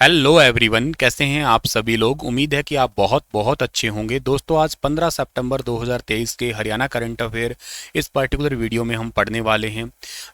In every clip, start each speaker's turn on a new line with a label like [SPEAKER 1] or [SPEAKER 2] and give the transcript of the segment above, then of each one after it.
[SPEAKER 1] Hello everyone, कैसे हैं आप सभी लोग। उम्मीद है कि आप बहुत बहुत अच्छे होंगे। दोस्तों, आज 15 सितंबर 2023 के हरियाणा करंट अफेयर इस पर्टिकुलर वीडियो में हम पढ़ने वाले हैं।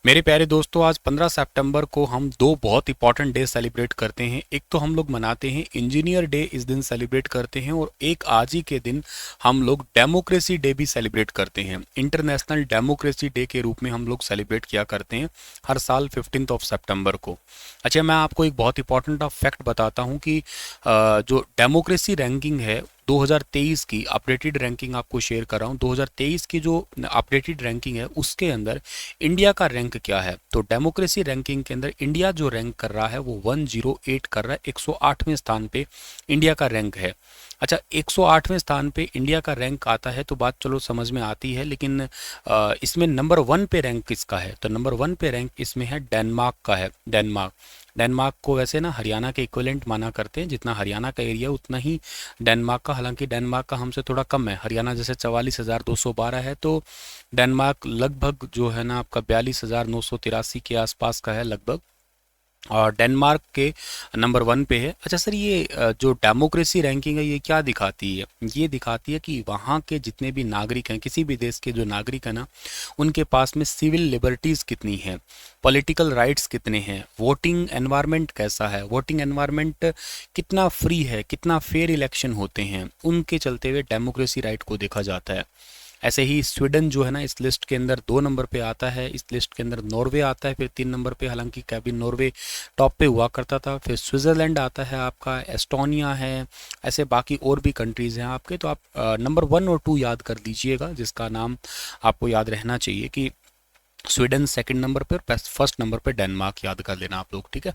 [SPEAKER 1] मेरे प्यारे दोस्तों, आज 15 सितंबर को हम दो बहुत इंपॉर्टेंट डे सेलिब्रेट करते हैं। एक तो हम लोग मनाते हैं इंजीनियर डे, इस दिन सेलिब्रेट करते हैं, और एक आज ही के दिन हम लोग डेमोक्रेसी डे भी सेलिब्रेट करते हैं। इंटरनेशनल डेमोक्रेसी डे के रूप में हम लोग सेलिब्रेट किया करते हैं हर साल 15 सितंबर को। अच्छा, मैं आपको एक बहुत इंपॉर्टेंट फैक्ट बताता हूँ कि जो डेमोक्रेसी रैंकिंग है 2023 की अपडेटेड रैंकिंग आपको शेयर कर रहा हूँ। 2023 की जो अपडेटेड रैंकिंग है उसके अंदर इंडिया का रैंक क्या है। तो डेमोक्रेसी रैंकिंग के अंदर इंडिया जो रैंक कर रहा है वो 108 कर रहा है। 108वें स्थान पे इंडिया का रैंक है। अच्छा, 108वें स्थान पे इंडिया का रैंक आता है तो बात चलो समझ में आती है, लेकिन इसमें नंबर 1 पे रैंक किसका है। तो नंबर 1 पे रैंक इसमें है डेनमार्क का है। डेनमार्क को वैसे ना हरियाणा के इक्विवेलेंट माना करते हैं। जितना हरियाणा का एरिया उतना ही डेनमार्क का, हालांकि डेनमार्क का हमसे थोड़ा कम है। हरियाणा जैसे 44,212 है, तो डेनमार्क लगभग जो है ना आपका 42,983 के आसपास का है लगभग, और डेनमार्क के नंबर 1 पे है। अच्छा सर, ये जो डेमोक्रेसी रैंकिंग है ये क्या दिखाती है। ये दिखाती है कि वहाँ के जितने भी नागरिक हैं, किसी भी देश के जो नागरिक हैं ना, उनके पास में सिविल लिबर्टीज़ कितनी हैं, पॉलिटिकल राइट्स कितने हैं, वोटिंग एनवायरनमेंट कैसा है, वोटिंग एनवायरनमेंट कितना फ्री है, कितना फेयर इलेक्शन होते हैं, उनके चलते हुए डेमोक्रेसी राइट को देखा जाता है। ऐसे ही स्वीडन जो है ना इस लिस्ट के अंदर 2 नंबर पे आता है। इस लिस्ट के अंदर नॉर्वे आता है फिर 3 नंबर पे, हालांकि कभी नॉर्वे टॉप पे हुआ करता था। फिर स्विट्ज़रलैंड आता है आपका, एस्टोनिया है, ऐसे बाकी और भी कंट्रीज़ हैं आपके। तो आप नंबर 1 और 2 याद कर लीजिएगा, जिसका नाम आपको याद रहना चाहिए कि स्वीडन सेकंड नंबर पर, फर्स्ट नंबर पर डेनमार्क याद कर लेना आप लोग, ठीक है।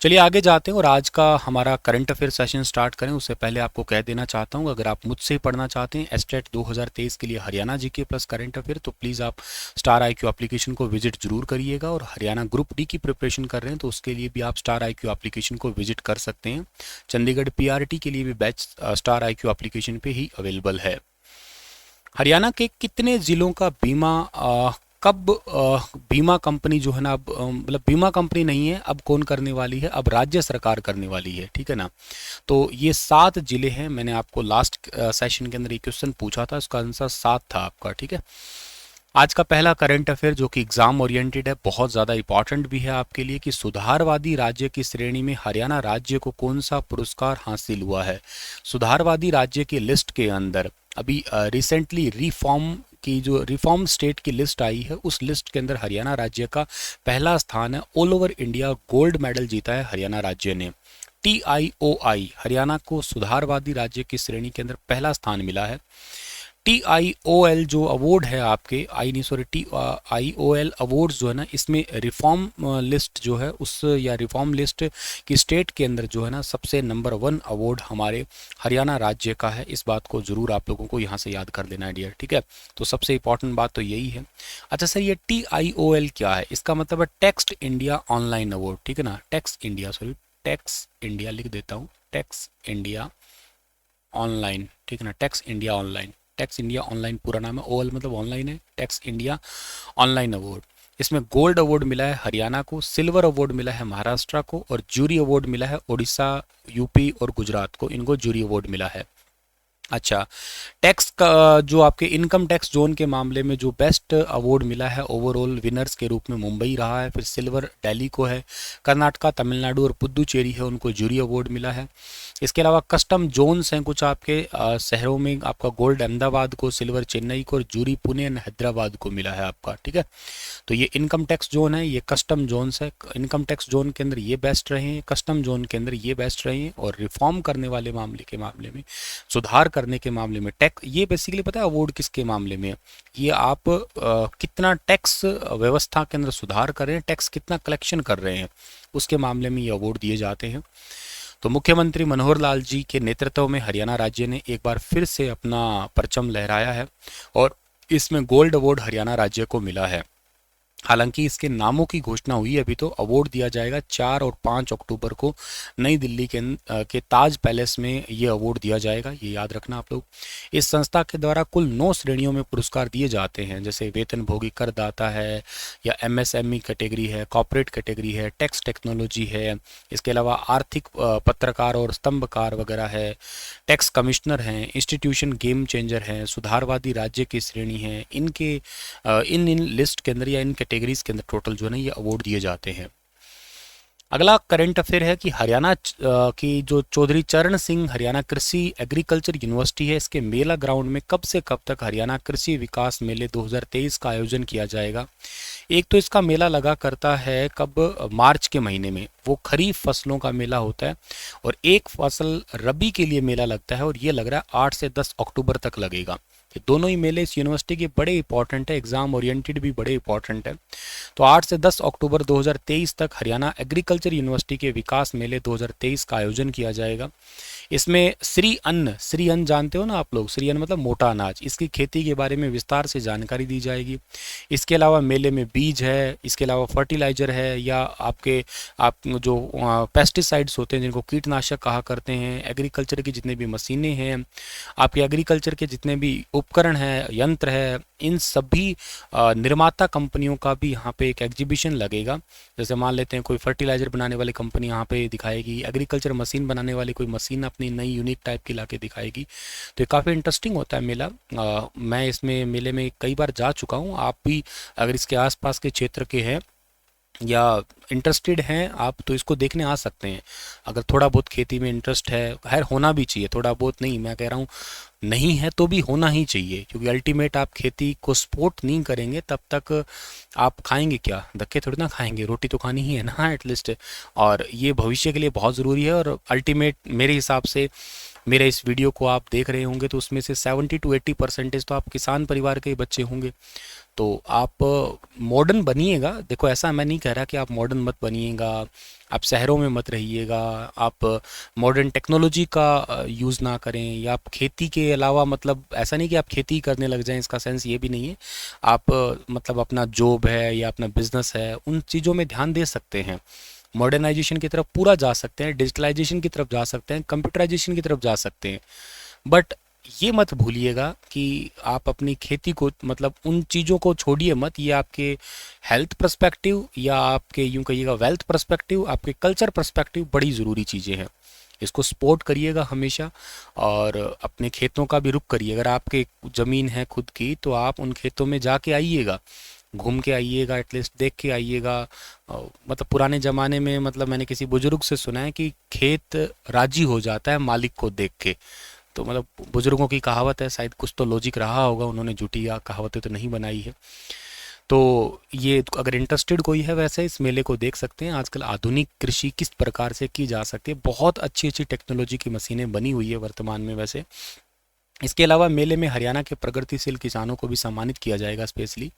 [SPEAKER 1] चलिए आगे जाते हैं और आज का हमारा करंट अफेयर सेशन स्टार्ट करें। उससे पहले आपको कह देना चाहता हूं, अगर आप मुझसे ही पढ़ना चाहते हैं एस्टेट 2023 के लिए Haryana GK plus current affair, तो प्लीज़ आप स्टार IQ एप्लीकेशन को विजिट जरूर करिएगा। और हरियाणा ग्रुप डी की प्रिपरेशन कर रहे हैं तो उसके लिए भी आप स्टार IQ एप्लीकेशन को विजिट कर सकते हैं। चंडीगढ़ PRT के लिए भी बैच स्टार IQ एप्लीकेशन पे ही अवेलेबल है। हरियाणा के कितने जिलों का बीमा कब बीमा कंपनी जो है ना, अब मतलब बीमा कंपनी नहीं है, अब कौन करने वाली है, अब राज्य सरकार करने वाली है, ठीक है ना। तो ये 7 जिले हैं। मैंने आपको लास्ट सेशन के अंदर एक क्वेश्चन पूछा था, उसका आंसर 7 था आपका, ठीक है। आज का पहला करंट अफेयर जो कि एग्जाम ओरिएंटेड है, बहुत ज़्यादा इंपॉर्टेंट भी है आपके लिए, कि सुधारवादी राज्य की श्रेणी में हरियाणा राज्य को कौन सा पुरस्कार हासिल हुआ है। सुधारवादी राज्य की लिस्ट के अंदर अभी रिसेंटली रिफॉर्म की जो रिफॉर्म स्टेट की लिस्ट आई है, उस लिस्ट के अंदर हरियाणा राज्य का पहला स्थान है। All over India gold medal जीता है हरियाणा राज्य ने। TIOI हरियाणा को सुधारवादी राज्य की श्रेणी के अंदर पहला स्थान मिला है। TIOL जो अवार्ड है आपके, आई नहीं सॉरी TIOL अवार्ड्स जो है ना, इसमें रिफॉर्म लिस्ट जो है उस, या रिफॉर्म लिस्ट की स्टेट के अंदर जो है ना, सबसे नंबर 1 अवार्ड हमारे हरियाणा राज्य का है। इस बात को जरूर आप लोगों को यहाँ से याद कर लेना है डियर, ठीक है। तो सबसे इंपॉर्टेंट बात तो यही है। अच्छा सर, ये TIOL क्या है, इसका मतलब है टैक्स इंडिया ऑनलाइन अवार्ड, ठीक है ना। टैक्स इंडिया लिख देता हूँ, टैक्स इंडिया ऑनलाइन, ठीक है ना। Tax India online, tax India online पूरा नाम है, OL मतलब ऑनलाइन है, टैक्स इंडिया ऑनलाइन अवार्ड। इसमें गोल्ड अवार्ड मिला है हरियाणा को, सिल्वर अवार्ड मिला है महाराष्ट्र को, और जूरी अवार्ड मिला है उड़ीसा, UP और गुजरात को, इनको जूरी अवार्ड मिला है। अच्छा, टैक्स का जो आपके इनकम टैक्स जोन के मामले में जो बेस्ट अवार्ड मिला है, ओवरऑल विनर्स के रूप में मुंबई रहा है। फिर सिल्वर दिल्ली को है, कर्नाटका, तमिलनाडु और पुदुचेरी है, उनको जूरी अवार्ड मिला है। इसके अलावा कस्टम जोन्स हैं कुछ आपके शहरों में, आपका गोल्ड अहमदाबाद को, सिल्वर चेन्नई को, और जूरी पुणे एंड हैदराबाद को मिला है आपका, ठीक है। तो ये इनकम टैक्स जोन है, ये कस्टम जोन्स है। इनकम टैक्स जोन के अंदर ये बेस्ट रहे हैं, कस्टम जोन के अंदर ये बेस्ट रहे हैं, और रिफॉर्म करने वाले मामले में, सुधार करने के मामले में, टैक्स, ये बेसिकली पता है अवार्ड किसके मामले में है? ये आप कितना टैक्स व्यवस्था के अंदर सुधार कर रहे हैं, टैक्स कितना कलेक्शन कर रहे हैं, उसके मामले में ये अवार्ड दिए जाते हैं। तो मुख्यमंत्री मनोहर लाल जी के नेतृत्व में हरियाणा राज्य ने एक बार फिर से अपना परचम लहराया है, और इसमें गोल्ड अवार्ड हरियाणा राज्य को मिला है। हालांकि इसके नामों की घोषणा हुई अभी, तो अवार्ड दिया जाएगा 4 और 5 अक्टूबर को नई दिल्ली के ताज पैलेस में ये अवार्ड दिया जाएगा, ये याद रखना आप लोग। इस संस्था के द्वारा कुल 9 श्रेणियों में पुरस्कार दिए जाते हैं, जैसे वेतनभोगी करदाता है, या एमएसएमई कैटेगरी है, कॉर्पोरेट कैटेगरी है, टैक्स टेक्नोलॉजी है, इसके अलावा आर्थिक पत्रकार और स्तंभकार वगैरह है, टैक्स कमिश्नर हैं, इंस्टीट्यूशन गेम चेंजर हैं, सुधारवादी राज्य की श्रेणी है। इनके इन लिस्ट के अंदर या इन कैटेगरीज के अंदर टोटल जो है ना ये अवार्ड दिए जाते हैं। अगला करंट अफेयर है कि हरियाणा की जो चौधरी चरण सिंह हरियाणा कृषि एग्रीकल्चर यूनिवर्सिटी है, इसके मेला ग्राउंड में कब से कब तक हरियाणा कृषि विकास मेले 2023 का आयोजन किया जाएगा। एक तो इसका मेला लगा करता है कब, मार्च के महीने में, वो खरीफ फसलों का मेला होता है, और एक फसल रबी के लिए मेला लगता है, और ये लग रहा है 8 से 10 अक्टूबर तक लगेगा। ये दोनों ही मेले इस यूनिवर्सिटी के बड़े इंपॉर्टेंट है, एग्जाम ओरिएंटेड भी बड़े इंपॉर्टेंट है। तो 8 से 10 अक्टूबर 2023 तक हरियाणा एग्रीकल्चर यूनिवर्सिटी के विकास मेले 2023 का आयोजन किया जाएगा। इसमें श्री अन्न जानते हो ना आप लोग, श्री अन्न मतलब मोटा अनाज, इसकी खेती के बारे में विस्तार से जानकारी दी जाएगी। इसके अलावा मेले में बीज है, इसके अलावा फर्टिलाइजर है, या आप जो पेस्टिसाइड्स होते हैं जिनको कीटनाशक कहा करते हैं, एग्रीकल्चर की जितने भी मशीनें हैं, आपके एग्रीकल्चर के जितने भी उपकरण हैं, यंत्र है, इन सभी निर्माता कंपनियों का भी यहाँ पे एक एग्जीबिशन लगेगा। जैसे मान लेते हैं कोई फर्टिलाइजर बनाने वाली कंपनी यहाँ पे दिखाएगी, एग्रीकल्चर मशीन बनाने वाली कोई मशीन अपनी नई यूनिक टाइप की लाके दिखाएगी। तो ये काफ़ी इंटरेस्टिंग होता है मेला। मैं इसमें मेले में कई बार जा चुका हूँ। आप भी अगर इसके आसपास के क्षेत्र के हैं या इंटरेस्टेड हैं आप, तो इसको देखने आ सकते हैं। अगर थोड़ा बहुत खेती में इंटरेस्ट है, खैर होना भी चाहिए, थोड़ा बहुत नहीं, मैं कह रहा हूँ नहीं है तो भी होना ही चाहिए, क्योंकि अल्टीमेट आप खेती को सपोर्ट नहीं करेंगे तब तक आप खाएंगे क्या, धक्के थोड़ी ना खाएंगे, रोटी तो खानी ही है ना एटलीस्ट। और ये भविष्य के लिए बहुत ज़रूरी है। और अल्टीमेट मेरे हिसाब से, मेरे इस वीडियो को आप देख रहे होंगे तो उसमें से 70 to 80% तो आप किसान परिवार के ही बच्चे होंगे। तो आप मॉडर्न बनिएगा। देखो, ऐसा मैं नहीं कह रहा कि आप मॉडर्न मत बनिएगा, आप शहरों में मत रहिएगा, आप मॉडर्न टेक्नोलॉजी का यूज़ ना करें, या आप खेती के अलावा, मतलब ऐसा नहीं कि आप खेती करने लग जाएं, इसका सेंस ये भी नहीं है। आप मतलब अपना जॉब है या अपना बिजनेस है, उन चीज़ों में ध्यान दे सकते हैं, मॉडर्नाइजेशन की तरफ पूरा जा सकते हैं, डिजिटलाइजेशन की तरफ जा सकते हैं, कंप्यूटराइजेशन की तरफ जा सकते हैं। बट ये मत भूलिएगा कि आप अपनी खेती को, मतलब उन चीज़ों को छोड़िए मत। ये आपके हेल्थ पर्सपेक्टिव या आपके यूँ कहिएगा वेल्थ पर्सपेक्टिव, आपके कल्चर पर्सपेक्टिव बड़ी ज़रूरी चीज़ें हैं। इसको सपोर्ट करिएगा हमेशा, और अपने खेतों का भी रुख करिए। अगर आपके ज़मीन है खुद की, तो आप उन खेतों में जाके आइएगा, घूम के आइएगा, एटलीस्ट देख के आइएगा। मतलब पुराने ज़माने में, मतलब मैंने किसी बुजुर्ग से सुना है कि खेत राजी हो जाता है मालिक को देख के। तो मतलब बुजुर्गों की कहावत है, शायद कुछ तो लॉजिक रहा होगा, उन्होंने झूठी या कहावतें तो नहीं बनाई है। तो ये अगर इंटरेस्टेड कोई है, वैसे इस मेले को देख सकते हैं। आजकल आधुनिक कृषि किस प्रकार से की जा सकती है, बहुत अच्छी अच्छी टेक्नोलॉजी की मशीनें बनी हुई है वर्तमान में वैसे। इसके अलावा मेले में हरियाणा के प्रगतिशील किसानों को भी सम्मानित किया जाएगा स्पेशली।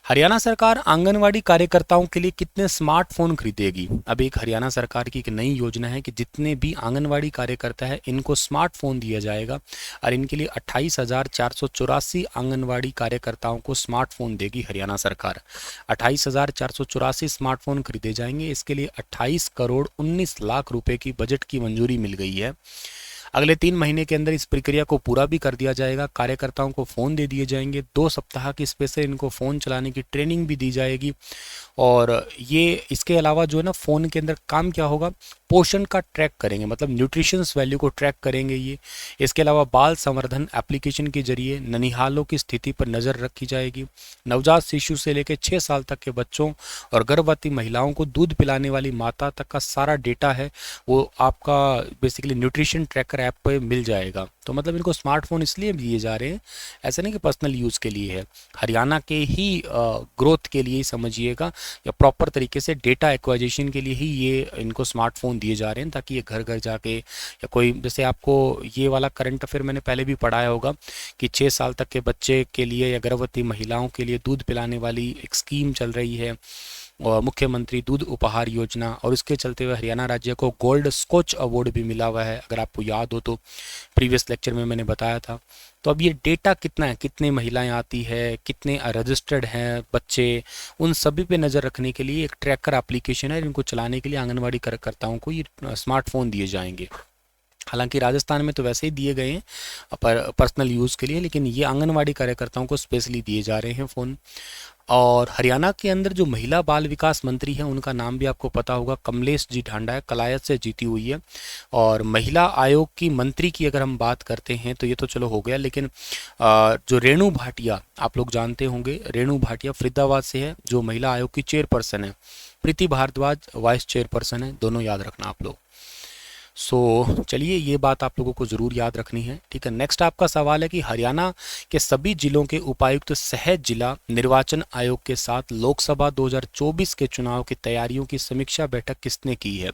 [SPEAKER 1] हरियाणा सरकार आंगनवाड़ी कार्यकर्ताओं के लिए कितने स्मार्टफोन खरीदेगी। अब एक हरियाणा सरकार की एक नई योजना है कि जितने भी आंगनवाड़ी कार्यकर्ता है, इनको स्मार्टफोन दिया जाएगा, और इनके लिए 28,484 आंगनवाड़ी कार्यकर्ताओं को स्मार्टफोन देगी हरियाणा सरकार। 28,484 स्मार्टफोन खरीदे जाएंगे। इसके लिए 28 करोड़ 19 लाख रुपए की बजट की मंजूरी मिल गई है। अगले 3 महीने के अंदर इस प्रक्रिया को पूरा भी कर दिया जाएगा। कार्यकर्ताओं को फ़ोन दे दिए जाएंगे। 2 सप्ताह की स्पेशल इनको फ़ोन चलाने की ट्रेनिंग भी दी जाएगी। और ये इसके अलावा जो है ना, फ़ोन के अंदर काम क्या होगा, पोषण का ट्रैक करेंगे, मतलब न्यूट्रिशंस वैल्यू को ट्रैक करेंगे ये। इसके अलावा बाल संवर्धन एप्लीकेशन के जरिए ननिहालों की स्थिति पर नज़र रखी जाएगी। नवजात शिशु से लेकर 6 साल तक के बच्चों और गर्भवती महिलाओं को दूध पिलाने वाली माता तक का सारा डेटा है वो आपका बेसिकली न्यूट्रिशन ट्रैकर ऐप पे मिल जाएगा। तो मतलब इनको स्मार्टफोन इसलिए दिए जा रहे हैं, ऐसा नहीं कि पर्सनल यूज़ के लिए है, हरियाणा के ही ग्रोथ के लिए ही समझिएगा, या प्रॉपर तरीके से डेटा एक्वाइजेशन के लिए ही ये इनको स्मार्टफोन दिए जा रहे हैं, ताकि ये घर घर जाके, या कोई जैसे आपको ये वाला करंट अफेयर मैंने पहले भी पढ़ाया होगा कि 6 साल तक के बच्चे के लिए या गर्भवती महिलाओं के लिए दूध पिलाने वाली एक स्कीम चल रही है। और मुख्यमंत्री दूध उपहार योजना, और इसके चलते हुए हरियाणा राज्य को गोल्ड स्कॉच अवार्ड भी मिला हुआ है, अगर आपको याद हो तो प्रीवियस लेक्चर में मैंने बताया था। तो अब ये डेटा कितना है, कितने महिलाएं आती है, कितने रजिस्टर्ड हैं बच्चे, उन सभी पे नज़र रखने के लिए एक ट्रैकर एप्लीकेशन है, इनको चलाने के लिए आंगनवाड़ी कार्यकर्ताओं को ये स्मार्टफोन दिए जाएंगे। हालांकि राजस्थान में तो वैसे ही दिए गए हैं पर पर्सनल यूज़ के लिए, लेकिन ये आंगनवाड़ी कार्यकर्ताओं को स्पेशली दिए जा रहे हैं फ़ोन। और हरियाणा के अंदर जो महिला बाल विकास मंत्री हैं उनका नाम भी आपको पता होगा, कमलेश जी ढांडा है, कलायत से जीती हुई है। और महिला आयोग की मंत्री की अगर हम बात करते हैं तो ये तो चलो हो गया, लेकिन जो रेणु भाटिया आप लोग जानते होंगे, रेणु भाटिया फरीदाबाद से है, जो महिला आयोग की चेयरपर्सन है। प्रीति भारद्वाज वाइस चेयरपर्सन है, दोनों याद रखना आप लोग। चलिए ये बात आप लोगों को ज़रूर याद रखनी है, ठीक है। नेक्स्ट आपका सवाल है कि हरियाणा के सभी जिलों के उपायुक्त सह जिला निर्वाचन आयोग के साथ लोकसभा 2024 के चुनाव की तैयारियों की समीक्षा बैठक किसने की है।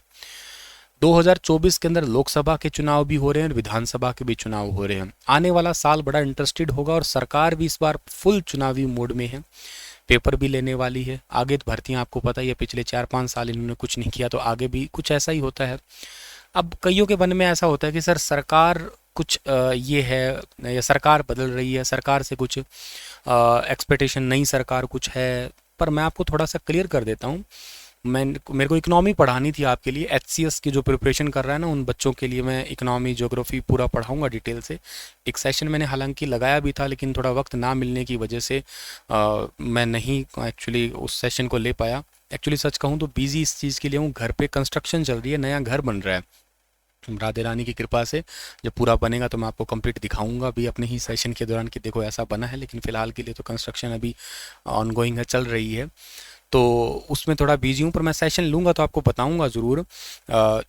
[SPEAKER 1] 2024 के अंदर लोकसभा के चुनाव भी हो रहे हैं और विधानसभा के भी चुनाव हो रहे हैं। आने वाला साल बड़ा इंटरेस्टेड होगा और सरकार भी इस बार फुल चुनावी मोड में है, पेपर भी लेने वाली है। आगे तो भर्तियां आपको पता ही है, पिछले 4-5 साल इन्होंने कुछ नहीं किया, तो आगे भी कुछ ऐसा ही होता है। अब कईयों के मन में ऐसा होता है कि सर सरकार कुछ ये है या सरकार बदल रही है, सरकार से कुछ एक्सपेक्टेशन, नई सरकार कुछ है। पर मैं आपको थोड़ा सा क्लियर कर देता हूँ। मेरे को इकोनॉमी पढ़ानी थी आपके लिए, एचसीएस की जो प्रिपरेशन कर रहा है ना उन बच्चों के लिए मैं इकोनॉमी ज्योग्राफी पूरा पढ़ाऊंगा डिटेल से। एक सेशन मैंने हालांकि लगाया भी था, लेकिन थोड़ा वक्त ना मिलने की वजह से मैं नहीं एक्चुअली उस सेशन को ले पाया। एक्चुअली सच कहूँ तो बिजी इस चीज़ के लिए हूँ, घर पे कंस्ट्रक्शन चल रही है, नया घर बन रहा है। राधे रानी की कृपा से जब पूरा बनेगा तो मैं आपको कंप्लीट दिखाऊंगा भी अपने ही सेशन के दौरान कि देखो ऐसा बना है, लेकिन फ़िलहाल के लिए तो कंस्ट्रक्शन अभी ऑनगोइंग है, चल रही है, तो उसमें थोड़ा बिजी हूँ। पर मैं सेशन लूँगा तो आपको बताऊँगा ज़रूर।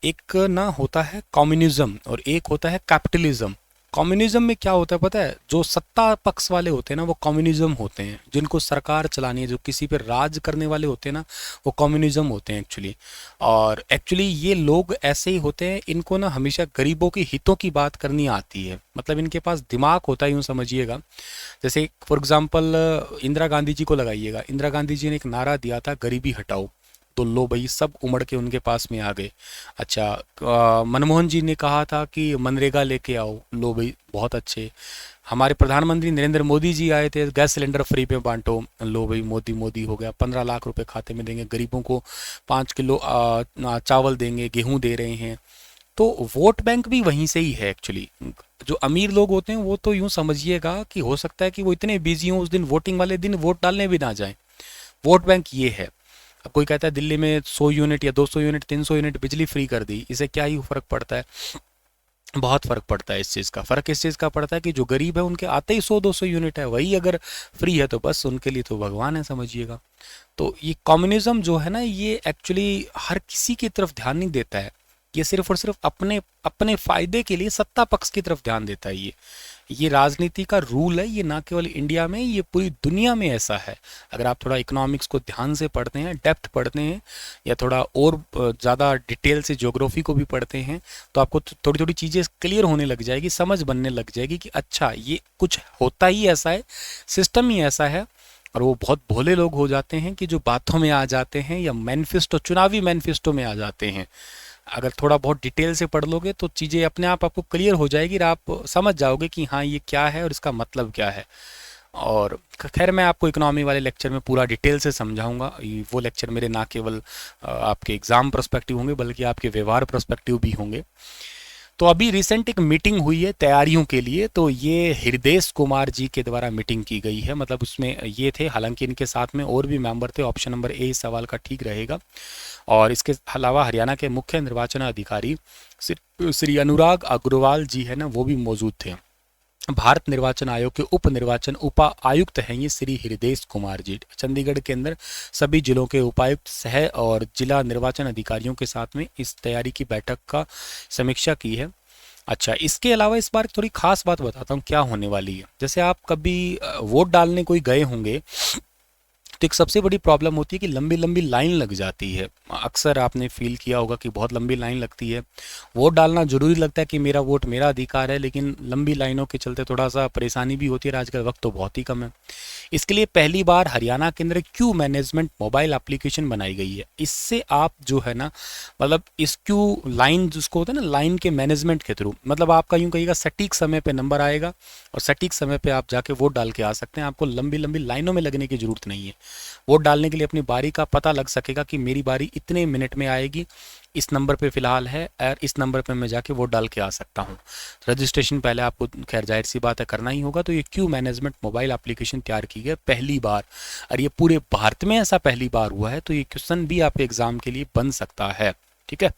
[SPEAKER 1] एक ना होता है कम्युनिज़्म और एक होता है कैपिटलिज़्म। कम्युनिज्म में क्या होता है पता है, जो सत्ता पक्ष वाले होते हैं ना वो कम्युनिज्म होते हैं, जिनको सरकार चलानी है, जो किसी पे राज करने वाले होते हैं ना वो कम्युनिज्म होते हैं एक्चुअली। और एक्चुअली ये लोग ऐसे ही होते हैं, इनको ना हमेशा गरीबों के हितों की बात करनी आती है, मतलब इनके पास दिमाग होता है, यूँ समझिएगा। जैसे फॉर एग्जांपल इंदिरा गांधी जी को लगाइएगा, इंदिरा गांधी जी ने एक नारा दिया था गरीबी हटाओ, तो लो भाई सब उमड़ के उनके पास में आ गए। अच्छा, मनमोहन जी ने कहा था कि मनरेगा लेके आओ, लो भाई बहुत अच्छे। हमारे प्रधानमंत्री नरेंद्र मोदी जी आए थे, गैस सिलेंडर फ्री पे बांटो, लो भाई मोदी मोदी हो गया। 15 लाख रुपए खाते में देंगे, गरीबों को 5 किलो चावल देंगे, गेहूं दे रहे हैं। तो वोट बैंक भी वहीं से ही है एक्चुअली। जो अमीर लोग होते हैं वो तो यूं समझिएगा कि हो सकता है कि वो इतने बिजी हों उस दिन, वोटिंग वाले दिन वोट डालने भी ना जाएं। वोट बैंक ये है। अब कोई कहता है दिल्ली में 100 यूनिट या 200 यूनिट 300 यूनिट बिजली फ्री कर दी, इसे क्या ही फर्क पड़ता है। बहुत फ़र्क पड़ता है इस चीज़ का। फ़र्क इस चीज़ का पड़ता है कि जो गरीब है उनके आते ही 100-200 यूनिट है, वही अगर फ्री है तो बस उनके लिए तो भगवान है समझिएगा। तो ये कम्युनिज्म जो है ना ये एक्चुअली हर किसी की तरफ ध्यान नहीं देता है, ये सिर्फ और सिर्फ अपने अपने फ़ायदे के लिए सत्ता पक्ष की तरफ ध्यान देता है। ये राजनीति का रूल है, ये ना केवल इंडिया में, ये पूरी दुनिया में ऐसा है। अगर आप थोड़ा इकोनॉमिक्स को ध्यान से पढ़ते हैं, डेप्थ पढ़ते हैं, या थोड़ा और ज़्यादा डिटेल से ज्योग्राफी को भी पढ़ते हैं, तो आपको थोड़ी थोड़ी चीज़ें क्लियर होने लग जाएगी, समझ बनने लग जाएगी कि अच्छा ये कुछ होता ही ऐसा है, सिस्टम ही ऐसा है। और वो बहुत भोले लोग हो जाते हैं कि जो बातों में आ जाते हैं या मैनिफेस्टो, चुनावी मैनिफेस्टो में आ जाते हैं। अगर थोड़ा बहुत डिटेल से पढ़ लोगे तो चीज़ें अपने आप आपको क्लियर हो जाएगी और आप समझ जाओगे कि हाँ ये क्या है और इसका मतलब क्या है। और खैर मैं आपको इकोनॉमी वाले लेक्चर में पूरा डिटेल से समझाऊंगा। वो लेक्चर मेरे ना केवल आपके एग्ज़ाम पर्सपेक्टिव होंगे बल्कि आपके व्यवहार पर्सपेक्टिव भी होंगे। तो अभी रिसेंट एक मीटिंग हुई है तैयारियों के लिए, तो ये हृदय कुमार जी के द्वारा मीटिंग की गई है, मतलब उसमें ये थे, हालांकि इनके साथ में और भी मेंबर थे। ऑप्शन नंबर ए इस सवाल का ठीक रहेगा। और इसके अलावा हरियाणा के मुख्य निर्वाचन अधिकारी श्री अनुराग अग्रवाल जी है ना, वो भी मौजूद थे। भारत निर्वाचन आयोग के उप निर्वाचन उपायुक्त हैं ये श्री हृदय कुमार जी। चंडीगढ़ के अंदर सभी जिलों के उपायुक्त सह और जिला निर्वाचन अधिकारियों के साथ में इस तैयारी की बैठक का समीक्षा की है। अच्छा, इसके अलावा इस बार थोड़ी खास बात बताता हूँ क्या होने वाली है। जैसे आप कभी वोट डालने कोई गए होंगे तो एक सबसे बड़ी प्रॉब्लम होती है कि लंबी लंबी लाइन लग जाती है। अक्सर आपने फील किया होगा कि बहुत लंबी लाइन लगती है। वोट डालना ज़रूरी लगता है कि मेरा वोट मेरा अधिकार है, लेकिन लंबी लाइनों के चलते थोड़ा सा परेशानी भी होती है। आजकल वक्त तो बहुत ही कम है। इसके लिए पहली बार हरियाणा के अंदर क्यू मैनेजमेंट मोबाइल एप्लीकेशन बनाई गई है। इससे आप जो है ना, मतलब इस क्यू लाइन जिसको होता है ना, लाइन के मैनेजमेंट के थ्रू, मतलब आपका यूँ कहिएगा सटीक समय पे नंबर आएगा और सटीक समय पे आप जाके वोट डाल के आ सकते हैं। आपको लंबी लंबी लाइनों में लगने की ज़रूरत नहीं है। वोट डालने के लिए अपनी बारी का पता लग सकेगा कि मेरी बारी इतने मिनट में आएगी, इस नंबर पे फ़िलहाल है और इस नंबर पे मैं जाके वोट डाल के आ सकता हूँ। रजिस्ट्रेशन पहले आपको खैर जाहिर सी बात है करना ही होगा। तो ये क्यू मैनेजमेंट मोबाइल एप्लीकेशन तैयार की गई पहली बार, और ये पूरे भारत में ऐसा पहली बार हुआ है। तो ये क्वेश्चन भी आपके एग्जाम के लिए बन सकता है। ठीक है,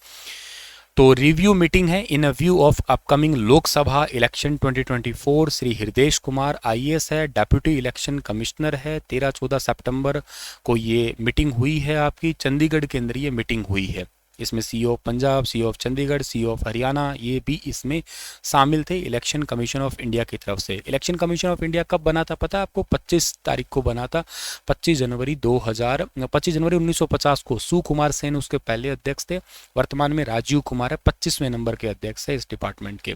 [SPEAKER 1] तो रिव्यू मीटिंग है in a view of upcoming Lok Sabha election 2024। Shri Hridesh Kumar IAS है, डेप्यूटी इलेक्शन कमिश्नर है। 13-14 सितंबर को ये मीटिंग हुई है आपकी, चंडीगढ़ के अंदर ये मीटिंग हुई है। इसमें CO of Punjab, CO of Chandigarh, CO of Haryana ये भी इसमें शामिल थे इलेक्शन कमीशन ऑफ इंडिया की तरफ से। इलेक्शन कमीशन ऑफ इंडिया कब बना था पता है आपको? 25 तारीख को बना था, 25 जनवरी 1950 को। सुकुमार सेन उसके पहले अध्यक्ष थे। वर्तमान में राजीव कुमार है, 25वें नंबर के अध्यक्ष है इस डिपार्टमेंट के।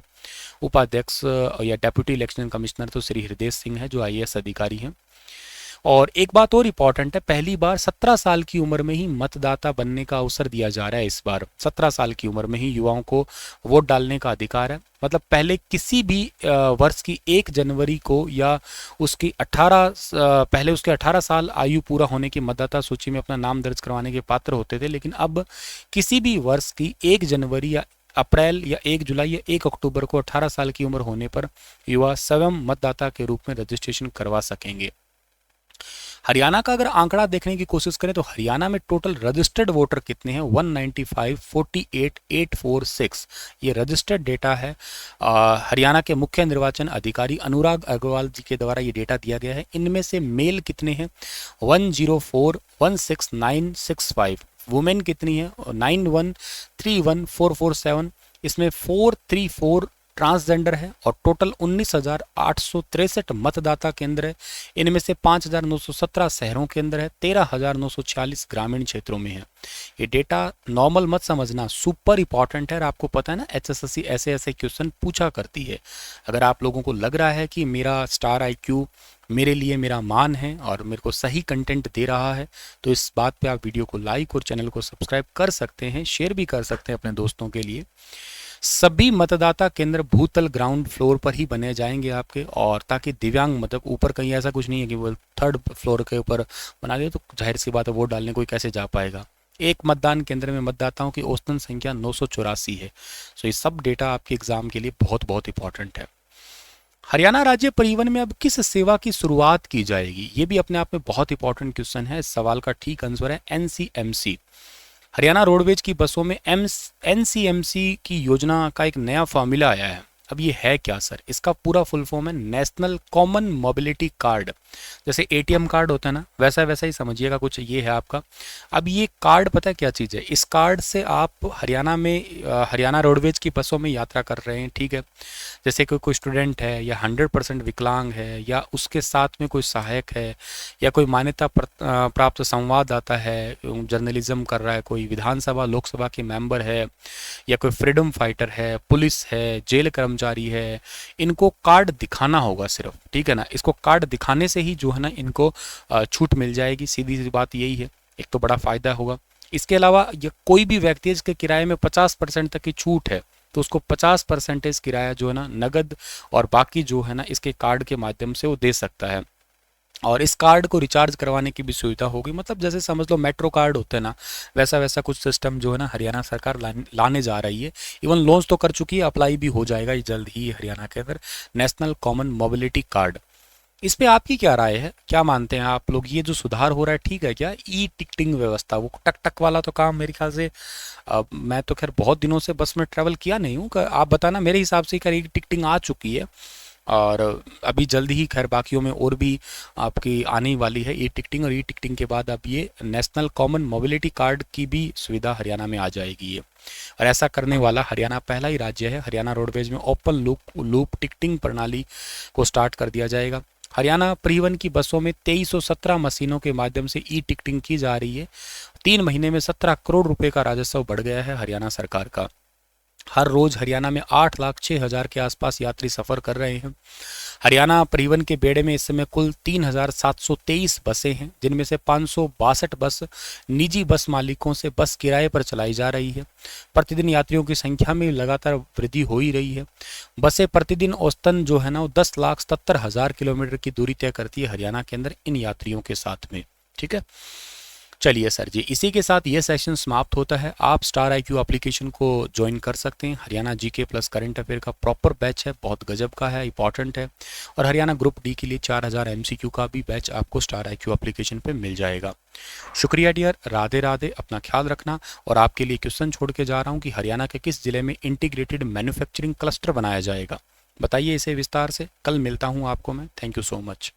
[SPEAKER 1] उपाध्यक्ष या डेप्यूटी इलेक्शन कमिश्नर तो श्री हृदय सिंह है जो आईएएस अधिकारी हैं। और एक बात और इम्पॉर्टेंट है, पहली बार 17 साल की उम्र में ही मतदाता बनने का अवसर दिया जा रहा है। इस बार 17 साल की उम्र में ही युवाओं को वोट डालने का अधिकार है। मतलब पहले किसी भी वर्ष की 1 जनवरी को या उसकी 18 साल आयु पूरा होने की मतदाता सूची में अपना नाम दर्ज करवाने के पात्र होते थे, लेकिन अब किसी भी वर्ष की 1 जनवरी या अप्रैल या 1 जुलाई या 1 अक्टूबर को 18 साल की उम्र होने पर युवा स्वयं मतदाता के रूप में रजिस्ट्रेशन करवा सकेंगे। हरियाणा का अगर आंकड़ा देखने की कोशिश करें तो हरियाणा में टोटल रजिस्टर्ड वोटर कितने हैं? 195,48,846 ये रजिस्टर्ड डेटा है। हरियाणा के मुख्य निर्वाचन अधिकारी अनुराग अग्रवाल जी के द्वारा ये डेटा दिया गया है। इनमें से मेल कितने हैं? 104,16965। वुमेन कितनी है? 91,31,447। इसमें 434 ट्रांसजेंडर है और टोटल 19,863 मतदाता केंद्र है। इनमें से 5,917 शहरों के अंदर है, 13,946 ग्रामीण क्षेत्रों में है। ये डेटा नॉर्मल मत समझना, सुपर इंपॉर्टेंट है। और आपको पता है ना एचएसएससी ऐसे ऐसे क्वेश्चन पूछा करती है। अगर आप लोगों को लग रहा है कि मेरा स्टार आईक्यू मेरे लिए मेरा मान है और मेरे को सही कंटेंट दे रहा है, तो इस बात पे आप वीडियो को लाइक और चैनल को सब्सक्राइब कर सकते हैं, शेयर भी कर सकते हैं अपने दोस्तों के लिए। सभी मतदाता केंद्र भूतल ग्राउंड फ्लोर पर ही बने जाएंगे आपके, और ताकि दिव्यांग मतलब ऊपर कहीं ऐसा कुछ नहीं है कि वो 3rd फ्लोर के ऊपर बना दिया तो जाहिर सी बात है वोट डालने कोई कैसे जा पाएगा। एक मतदान केंद्र में मतदाताओं की औसतन संख्या 984 है। सो ये सब डेटा आपके एग्जाम के लिए बहुत बहुत इंपॉर्टेंट है। हरियाणा राज्य परिवहन में अब किस सेवा की शुरुआत की जाएगी? ये भी अपने आप में बहुत इंपॉर्टेंट क्वेश्चन है। इस सवाल का ठीक आंसर है एनसीएमसी। हरियाणा रोडवेज की बसों में एनसीएमसी की योजना का एक नया फॉर्मूला आया है। अब ये है क्या सर? इसका पूरा फुल फॉर्म है नेशनल कॉमन मोबिलिटी कार्ड। जैसे एटीएम कार्ड होता है ना, वैसा वैसा ही समझिएगा कुछ ये है आपका। अब ये कार्ड पता है क्या चीज़ है? इस कार्ड से आप हरियाणा में हरियाणा रोडवेज की बसों में यात्रा कर रहे हैं, ठीक है। जैसे कोई स्टूडेंट है या 100% विकलांग है या उसके साथ में कोई सहायक है या कोई मान्यता प्राप्त संवाददाता है, जर्नलिज्म कर रहा है, कोई विधानसभा लोकसभा के मेंबर है या कोई फ्रीडम फाइटर है, पुलिस है, जेल कर्मचारी है, इनको कार्ड दिखाना होगा सिर्फ, ठीक है ना। इसको कार्ड दिखाने से ही जो है ना इनको छूट मिल जाएगी। सीधी सी बात यही है, एक तो बड़ा फायदा होगा। इसके अलावा कोई भी व्यक्ति इसके किराए में 50% तक की छूट है, तो उसको 50% किराया जो है ना नगद और बाकी जो है ना इसके कार्ड के माध्यम से वो दे सकता है। और इस कार्ड को रिचार्ज करवाने की भी सुविधा होगी। मतलब जैसे समझ लो मेट्रो कार्ड होते हैं ना, वैसा वैसा कुछ सिस्टम जो है ना हरियाणा सरकार लाने जा रही है। इवन लॉन्च तो कर चुकी है, अप्लाई भी हो जाएगा ये जल्द ही हरियाणा के अंदर, नेशनल कॉमन मोबिलिटी कार्ड। इस पे आपकी क्या राय है? क्या मानते हैं आप लोग? ये जो सुधार हो रहा है ठीक है क्या? ई टिकटिंग व्यवस्था, वो टक टक वाला तो काम मेरे ख्याल से मैं तो खैर बहुत दिनों से बस में ट्रैवल किया नहीं हूँ, आप बताना। मेरे हिसाब से खैर ई टिकटिंग आ चुकी है और अभी जल्द ही खैर बाकियों में और भी आपकी आने वाली है ई टिकटिंग। और ई टिकटिंग के बाद अब ये नेशनल कॉमन मोबिलिटी कार्ड की भी सुविधा हरियाणा में आ जाएगी ये। और ऐसा करने वाला हरियाणा पहला ही राज्य है। हरियाणा रोडवेज में ओपन लूप टिकटिंग प्रणाली को स्टार्ट कर दिया जाएगा। हरियाणा परिवहन की बसों में 2317 मशीनों के माध्यम से ई टिकटिंग की जा रही है। 3 महीने में 17 करोड़ रुपए का राजस्व बढ़ गया है हरियाणा सरकार का। हर रोज हरियाणा में 8,06,000 के आसपास यात्री सफर कर रहे हैं। हरियाणा परिवहन के बेड़े में इस समय कुल 3,723 बसें हैं, जिनमें से 562 बस निजी बस मालिकों से बस किराए पर चलाई जा रही है। प्रतिदिन यात्रियों की संख्या में लगातार वृद्धि हो ही रही है। बसें प्रतिदिन औसतन जो है ना वो 10,77,000 किलोमीटर की दूरी तय करती है हरियाणा के अंदर इन यात्रियों के साथ में। ठीक है, चलिए सर जी, इसी के साथ ये सेशन समाप्त होता है। आप स्टार IQ एप्लीकेशन को ज्वाइन कर सकते हैं। Haryana GK plus current affair का प्रॉपर बैच है, बहुत गजब का है, इंपॉर्टेंट है। और हरियाणा ग्रुप D के लिए 4000 MCQ का भी बैच आपको स्टार IQ एप्लीकेशन पे मिल जाएगा। शुक्रिया डियर, राधे राधे, अपना ख्याल रखना। और आपके लिए क्वेश्चन छोड़ के जा रहा हूँ कि हरियाणा के किस जिले में इंटीग्रेटेड मैन्युफैक्चरिंग क्लस्टर बनाया जाएगा, बताइए इसे विस्तार से। कल मिलता हूँ आपको मैं। Thank you so much.